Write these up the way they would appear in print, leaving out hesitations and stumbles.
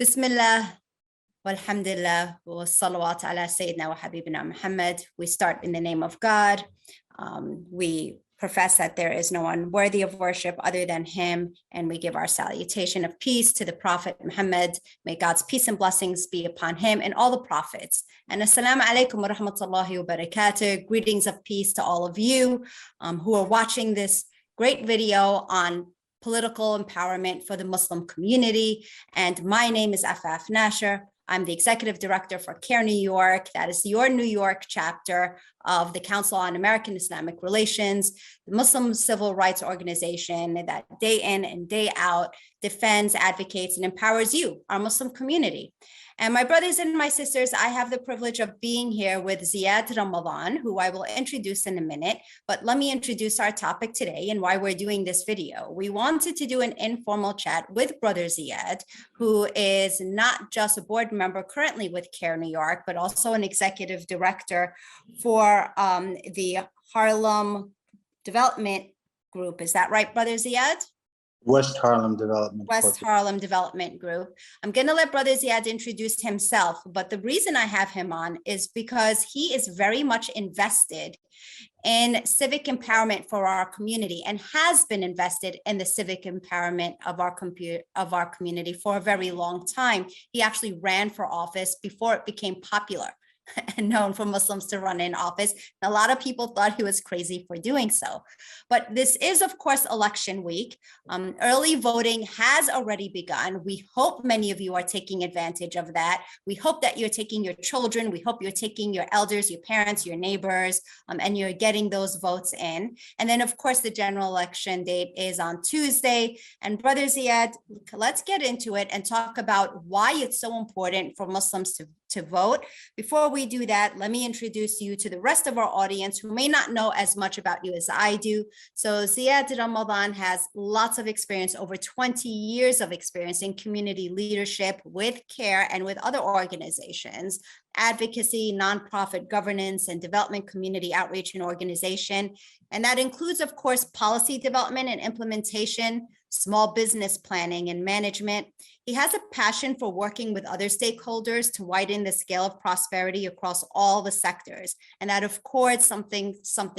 Bismillah, walhamdulillah, wa salawat ala Sayyidina wa Habibina Muhammad. We start in the name of God. We profess that there is no one worthy of worship other than him, and we give our salutation of peace to the Prophet Muhammad. May God's peace and blessings be upon him and all the prophets. And assalamu alaikum wa rahmatullahi wa barakatuh. Greetings of peace to all of you who are watching this great video on political empowerment for the Muslim community. And my name is Afaf Nasher. I'm the executive director for CAIR-New York. That is your New York chapter of the Council on American Islamic Relations, the Muslim civil rights organization that day in and day out defends, advocates, and empowers you, our Muslim community. And my brothers and my sisters, I have the privilege of being here with Zead Ramadan, who I will introduce in a minute. But let me introduce our topic today and why we're doing this video. We wanted to do an informal chat with Brother Zead, who is not just a board member currently with CAIR-New York, but also an executive director for the Harlem Development Group. Is that right, Brother Zead? West Harlem Development. Harlem Development Group. I'm going to let Brother Zead introduce himself, but the reason I have him on is because he is very much invested in civic empowerment for our community and has been invested in the civic empowerment of our community for a very long time. He actually ran for office before it became popular and known for Muslims to run in office. And a lot of people thought he was crazy for doing so. But this is, of course, election week. Early voting has already begun. We hope many of you are taking advantage of that. We hope that you're taking your children. We hope you're taking your elders, your parents, your neighbors, and you're getting those votes in. And then, of course, the general election date is on Tuesday. And Brother Zead, let's get into it and talk about why it's so important for Muslims to vote. Before we do that, let me introduce you to the rest of our audience who may not know as much about you as I do. So Zead Ramadan has lots of experience, over 20 years of experience in community leadership with CAIR and with other organizations, advocacy, nonprofit governance, and development, community outreach and organization. And that includes, of course, policy development and implementation, small business planning and management. He has a passion for working with other stakeholders to widen the scale of prosperity across all the sectors. And that, of course, something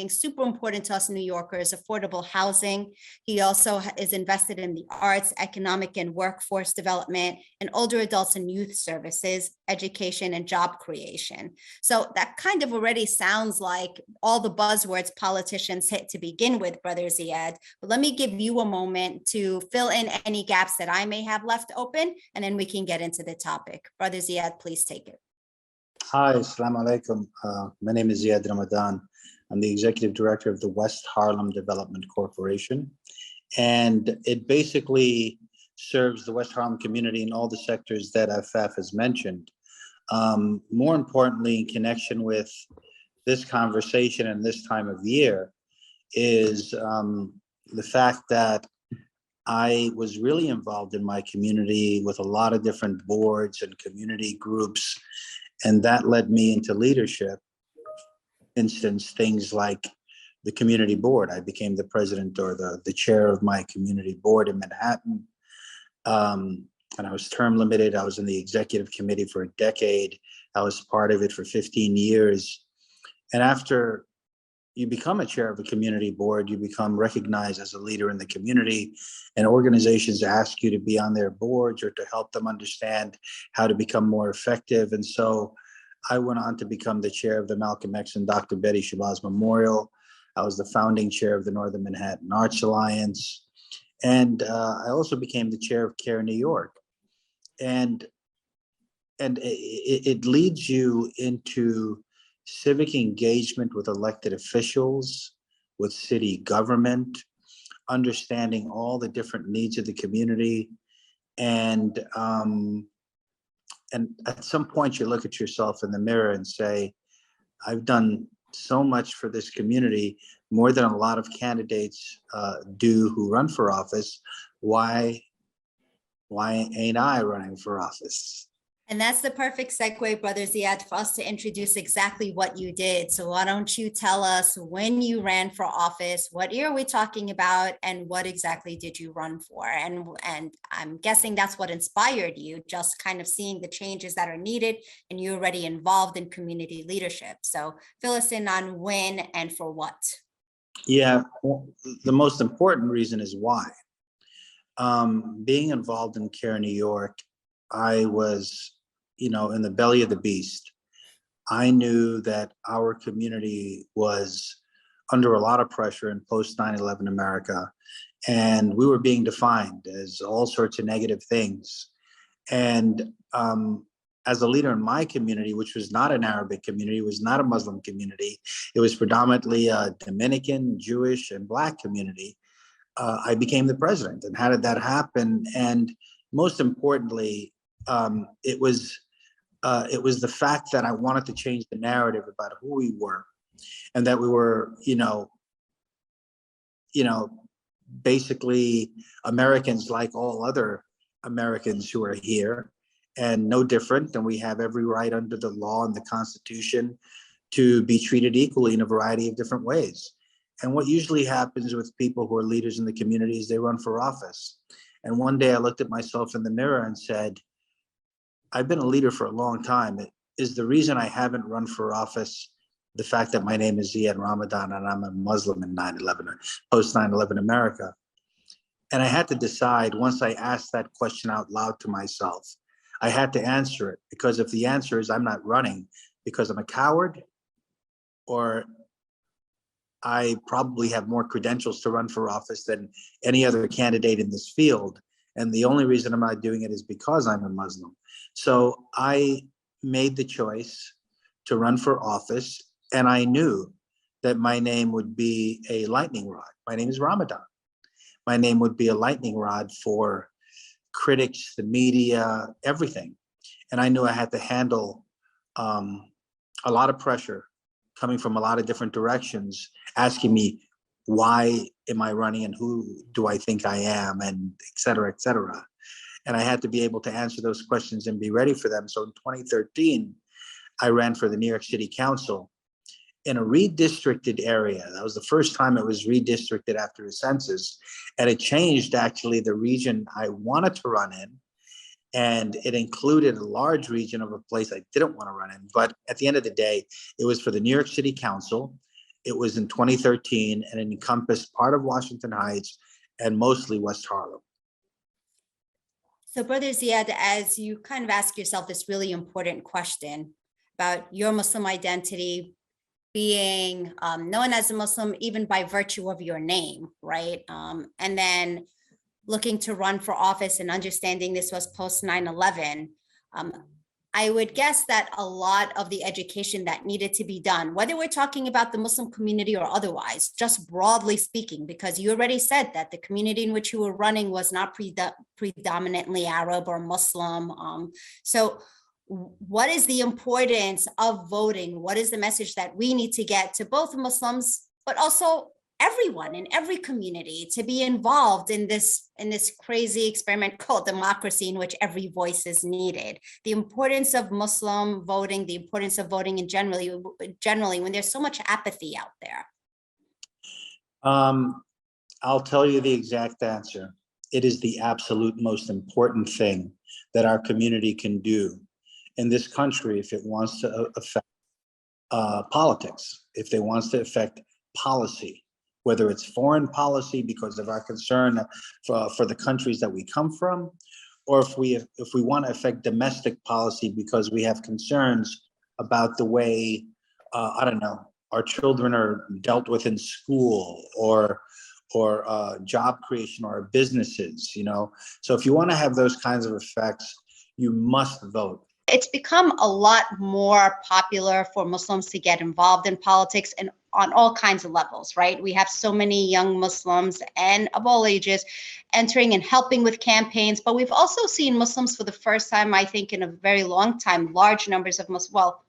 super important to us New Yorkers, affordable housing. He also is invested in the arts, economic and workforce development, and older adults and youth services, education, and job creation. So that kind of already sounds like all the buzzwords politicians hit to begin with, Brother Zead. But let me give you a moment to fill in any gaps that I may have left open, and then we can get into the topic. Brother Zead, please take it. Hi, assalamu alaikum. My name is Zead Ramadan. I'm the executive director of the West Harlem Development Corporation. And it basically serves the West Harlem community in all the sectors that Afaf has mentioned. More importantly, in connection with this conversation and this time of year is the fact that I was really involved in my community with a lot of different boards and community groups, and that led me into leadership. For instance, things like the community board. I became the president or the chair of my community board in Manhattan, and I was term limited. I was in the executive committee for a decade. I was part of it for 15 years. And after you become a chair of a community board, you become recognized as a leader in the community, and organizations ask you to be on their boards or to help them understand how to become more effective. And so I went on to become the chair of the Malcolm X and Dr. Betty Shabazz Memorial. I was the founding chair of the Northern Manhattan Arts Alliance. And I also became the chair of CAIR-New York. And it leads you into civic engagement with elected officials, with city government, understanding all the different needs of the community. And at some point you look at yourself in the mirror and say, I've done so much for this community, more than a lot of candidates do who run for office. Why ain't I running for office? And that's the perfect segue, Brother Zead, for us to introduce exactly what you did. So why don't you tell us when you ran for office, what year are we talking about, and what exactly did you run for? And I'm guessing that's what inspired you, just kind of seeing the changes that are needed, and you're already involved in community leadership. So fill us in on when and for what. Yeah, well, the most important reason is why. Being involved in CAIR-New York, I was, in the belly of the beast. I knew that our community was under a lot of pressure in post 9/11 America, and we were being defined as all sorts of negative things. And as a leader in my community, which was not an Arabic community, was not a Muslim community, it was predominantly a Dominican, Jewish, and Black community. I became the president. And how did that happen? And most importantly, it was the fact that I wanted to change the narrative about who we were, and that we were, basically Americans like all other Americans who are here, and no different. And we have every right under the law and the Constitution to be treated equally in a variety of different ways. And what usually happens with people who are leaders in the community is they run for office. And one day I looked at myself in the mirror and said, I've been a leader for a long time. Is the reason I haven't run for office the fact that my name is Zead Ramadan and I'm a Muslim in 9/11 or post 9/11 America? And I had to decide, once I asked that question out loud to myself, I had to answer it, because if the answer is I'm not running because I'm a coward, or I probably have more credentials to run for office than any other candidate in this field, and the only reason I'm not doing it is because I'm a Muslim. So I made the choice to run for office, and I knew that my name would be a lightning rod. My name is Ramadan. My name would be a lightning rod for critics, the media, everything. And I knew I had to handle a lot of pressure coming from a lot of different directions, asking me, why am I running and who do I think I am, and et cetera, et cetera. And I had to be able to answer those questions and be ready for them. So in 2013, I ran for the New York City Council in a redistricted area. That was the first time it was redistricted after the census. And it changed actually the region I wanted to run in. And it included a large region of a place I didn't want to run in. But at the end of the day, it was for the New York City Council. It was in 2013, and it encompassed part of Washington Heights and mostly West Harlem. So Brother Zead, as you kind of ask yourself this really important question about your Muslim identity, being known as a Muslim even by virtue of your name, right? And then looking to run for office and understanding this was post 9/11, I would guess that a lot of the education that needed to be done, whether we're talking about the Muslim community or otherwise, just broadly speaking, because you already said that the community in which you were running was not predominantly Arab or Muslim. So what is the importance of voting? What is the message that we need to get to both Muslims, but also everyone in every community to be involved in this crazy experiment called democracy, in which every voice is needed? The importance of Muslim voting, the importance of voting in generally when there's so much apathy out there. I'll tell you the exact answer. It is the absolute most important thing that our community can do in this country if it wants to affect politics, if it wants to affect policy, whether it's foreign policy because of our concern for the countries that we come from, or if we want to affect domestic policy because we have concerns about the way, I don't know, our children are dealt with in school, or job creation, or businesses, So if you want to have those kinds of effects, you must vote. It's become a lot more popular for Muslims to get involved in politics and on all kinds of levels, right? We have so many young Muslims and of all ages entering and helping with campaigns, but we've also seen Muslims for the first time, I think, in a very long time, large numbers of Muslims, well,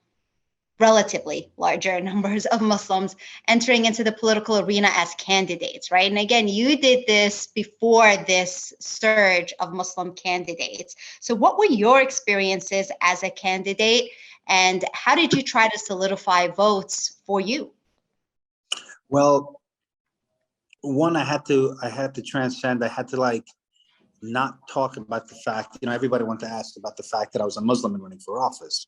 relatively larger numbers of Muslims entering into the political arena as candidates, right? And again, you did this before this surge of Muslim candidates. So what were your experiences as a candidate, and how did you try to solidify votes for you? Well, one, I had to transcend. I had to like not talk about the fact, everybody wanted to ask about the fact that I was a Muslim and running for office.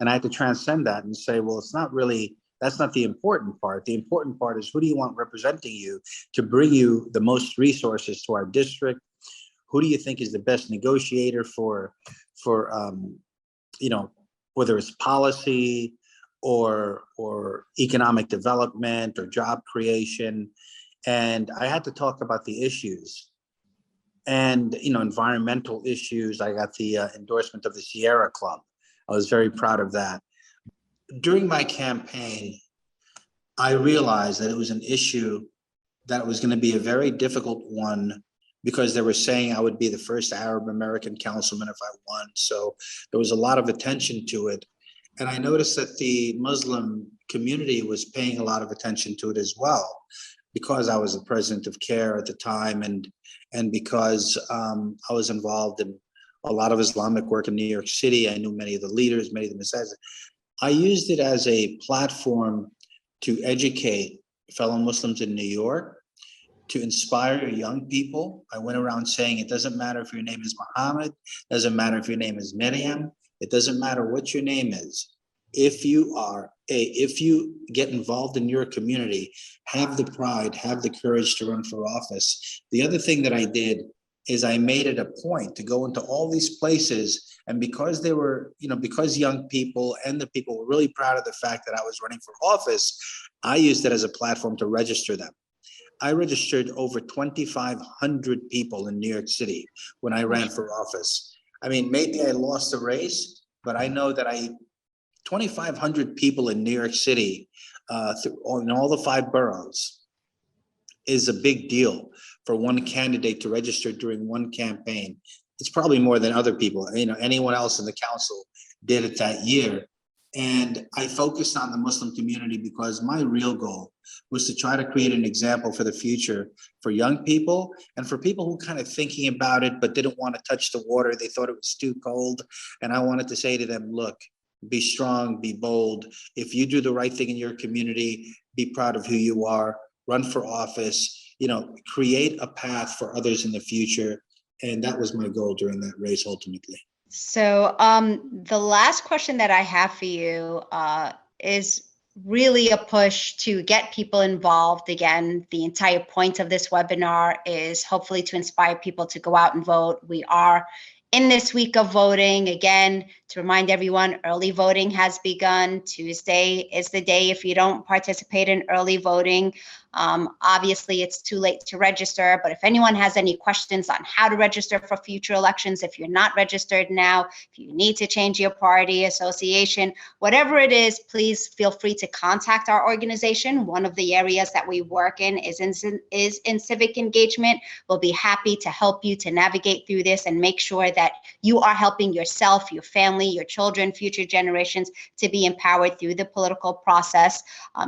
And I had to transcend that and say, well, that's not the important part. The important part is, who do you want representing you to bring you the most resources to our district? Who do you think is the best negotiator for whether it's policy or economic development or job creation? And I had to talk about the issues and, environmental issues. I got the endorsement of the Sierra Club. I was very proud of that. During my campaign, I realized that it was an issue that was going to be a very difficult one, because they were saying I would be the first Arab American councilman if I won. So there was a lot of attention to it. And I noticed that the Muslim community was paying a lot of attention to it as well, because I was the president of CAIR at the time, and because I was involved in a lot of Islamic work in New York City. I knew many of the leaders, many of the messages. I used it as a platform to educate fellow Muslims in New York, to inspire young people. I went around saying, it doesn't matter if your name is Muhammad, doesn't matter if your name is Miriam, it doesn't matter what your name is. If you get involved in your community, have the pride, have the courage to run for office. The other thing that I did is I made it a point to go into all these places, and because they were, because young people and the people were really proud of the fact that I was running for office, I used it as a platform to register them. I registered over 2,500 people in New York City when I ran for office. I mean, maybe I lost the race, but I know that 2,500 people in New York City, in all the 5 boroughs, is a big deal for one candidate to register during one campaign. It's probably more than other people, anyone else in the council did it that year. And I focused on the Muslim community because my real goal was to try to create an example for the future for young people, and for people who kind of thinking about it but didn't want to touch the water. They thought it was too cold. And I wanted to say to them, look, be strong, be bold. If you do the right thing in your community, be proud of who you are, run for office, create a path for others in the future. And that was my goal during that race, ultimately. So the last question that I have for you is really a push to get people involved. Again, the entire point of this webinar is hopefully to inspire people to go out and vote. We are in this week of voting. Again, to remind everyone, early voting has begun. Tuesday is the day if you don't participate in early voting. Obviously, it's too late to register, but if anyone has any questions on how to register for future elections, if you're not registered now, if you need to change your party, association, whatever it is, please feel free to contact our organization. One of the areas that we work in is in civic engagement. We'll be happy to help you to navigate through this and make sure that you are helping yourself, your family, your children, future generations to be empowered through the political process.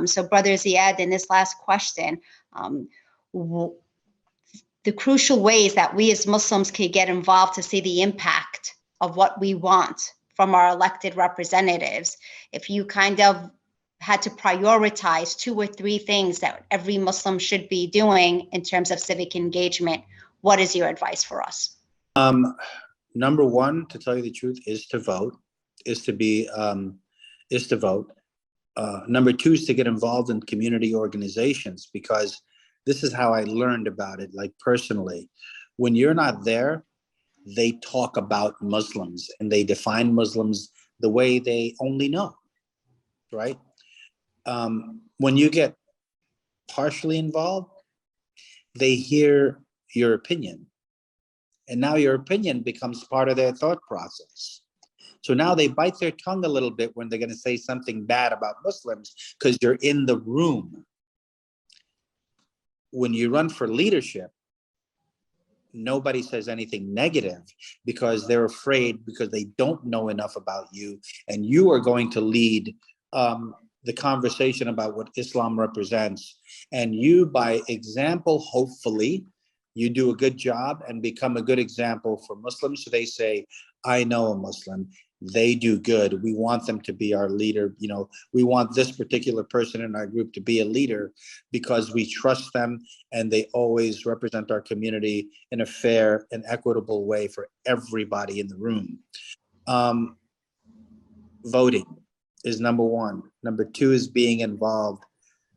So Brother Zead, in this last question, the crucial ways that we as Muslims can get involved to see the impact of what we want from our elected representatives. If you kind of had to prioritize 2 or 3 things that every Muslim should be doing in terms of civic engagement, what is your advice for us? Number 1, to tell you the truth, is to vote, is to vote. Number 2 is to get involved in community organizations, because this is how I learned about it, like personally. When you're not there, they talk about Muslims and they define Muslims the way they only know, right? When you get partially involved, they hear your opinion. And now your opinion becomes part of their thought process. So now they bite their tongue a little bit when they're going to say something bad about Muslims, because you're in the room. When you run for leadership, nobody says anything negative, because they're afraid, because they don't know enough about you, and you are going to lead the conversation about what Islam represents. And you, by example, hopefully, you do a good job and become a good example for Muslims. So they say, I know a Muslim. They do good. We want them to be our leader. You know, we want this particular person in our group to be a leader because we trust them and they always represent our community in a fair and equitable way for everybody in the room. Voting is number one. Number two is being involved.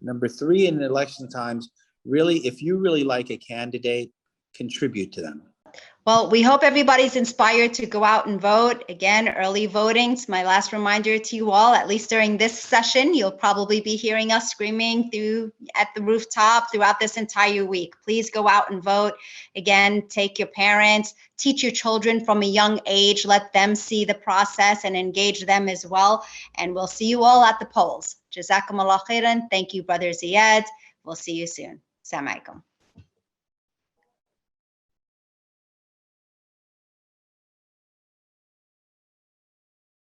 Number three, in election times, really, if you really like a candidate, contribute to them. Well, we hope everybody's inspired to go out and vote. Again, early voting's my last reminder to you all. At least during this session, you'll probably be hearing us screaming at the rooftop throughout this entire week. Please go out and vote. Again, take your parents, teach your children from a young age, let them see the process and engage them as well. And we'll see you all at the polls. Jazakumullah khairan. Thank you, Brother Zead. We'll see you soon. Assalamu alaikum.